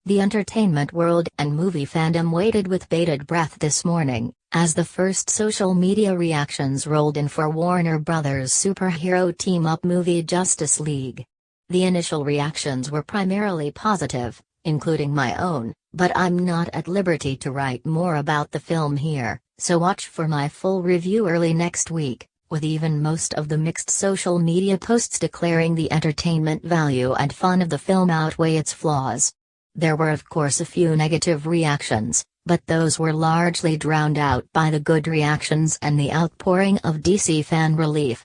The entertainment world and movie fandom waited with bated breath this morning, as the first social media reactions rolled in for Warner Bros. Superhero team-up movie Justice League. The initial reactions were primarily positive, including my own, but I'm not at liberty to write more about the film here, so watch for my full review early next week, with even most of the mixed social media posts declaring the entertainment value and fun of the film outweigh its flaws. There were of course a few negative reactions, but those were largely drowned out by the good reactions and the outpouring of DC fan relief.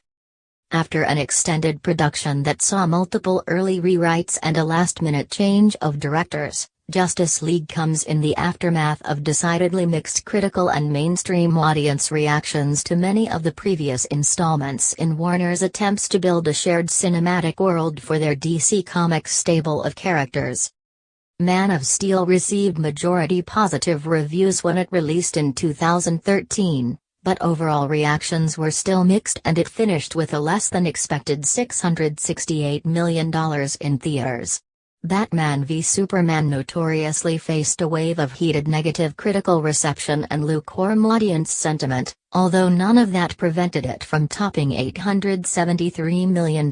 After an extended production that saw multiple early rewrites and a last-minute change of directors, Justice League comes in the aftermath of decidedly mixed critical and mainstream audience reactions to many of the previous installments in Warner's attempts to build a shared cinematic world for their DC Comics stable of characters. Man of Steel received majority positive reviews when it released in 2013, but overall reactions were still mixed and it finished with a less-than-expected $668 million in theaters. Batman v Superman notoriously faced a wave of heated negative critical reception and lukewarm audience sentiment, although none of that prevented it from topping $873 million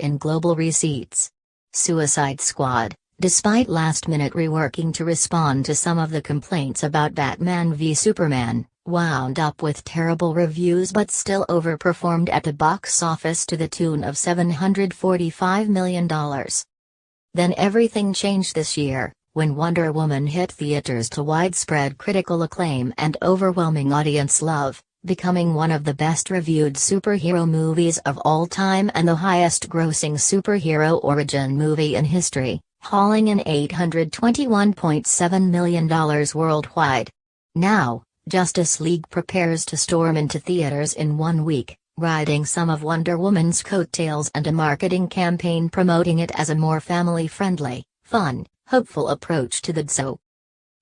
in global receipts. Suicide Squad, despite last-minute reworking to respond to some of the complaints about Batman v Superman, wound up with terrible reviews but still overperformed at the box office to the tune of $745 million. Then everything changed this year, when Wonder Woman hit theaters to widespread critical acclaim and overwhelming audience love, becoming one of the best-reviewed superhero movies of all time and the highest-grossing superhero origin movie in history, hauling in $821.7 million worldwide. Now, Justice League prepares to storm into theaters in 1 week, riding some of Wonder Woman's coattails and a marketing campaign promoting it as a more family-friendly, fun, hopeful approach to the DCU.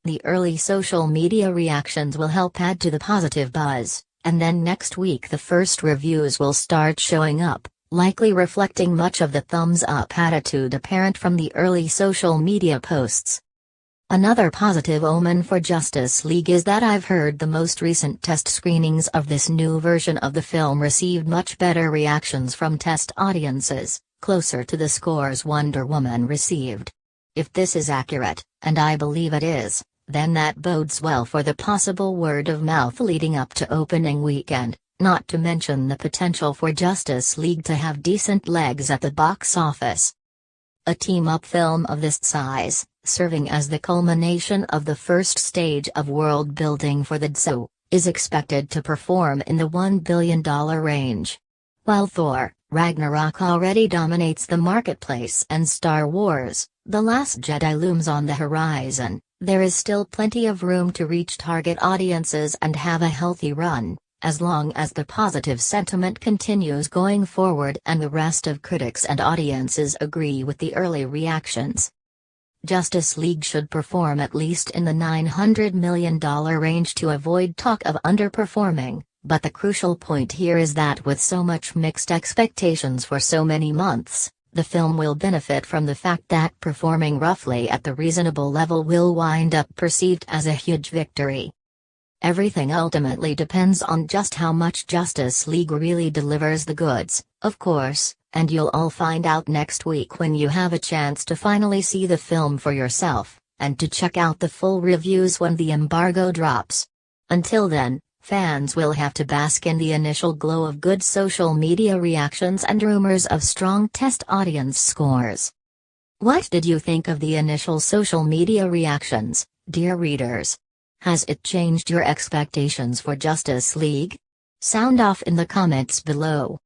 The early social media reactions will help add to the positive buzz, and then next week the first reviews will start showing up, likely reflecting much of the thumbs-up attitude apparent from the early social media posts. Another positive omen for Justice League is that I've heard the most recent test screenings of this new version of the film received much better reactions from test audiences, closer to the scores Wonder Woman received. If this is accurate, and I believe it is, then that bodes well for the possible word of mouth leading up to opening weekend, not to mention the potential for Justice League to have decent legs at the box office. A team-up film of this size, serving as the culmination of the first stage of world-building for the DCU, is expected to perform in the $1 billion range. While Thor: Ragnarok already dominates the marketplace and Star Wars: The Last Jedi looms on the horizon, there is still plenty of room to reach target audiences and have a healthy run, as long as the positive sentiment continues going forward and the rest of critics and audiences agree with the early reactions. Justice League should perform at least in the $900 million range to avoid talk of underperforming, but the crucial point here is that with so much mixed expectations for so many months, the film will benefit from the fact that performing roughly at the reasonable level will wind up perceived as a huge victory. Everything ultimately depends on just how much Justice League really delivers the goods, of course, and you'll all find out next week when you have a chance to finally see the film for yourself, and to check out the full reviews when the embargo drops. Until then, fans will have to bask in the initial glow of good social media reactions and rumors of strong test audience scores. What did you think of the initial social media reactions, dear readers? Has it changed your expectations for Justice League? Sound off in the comments below.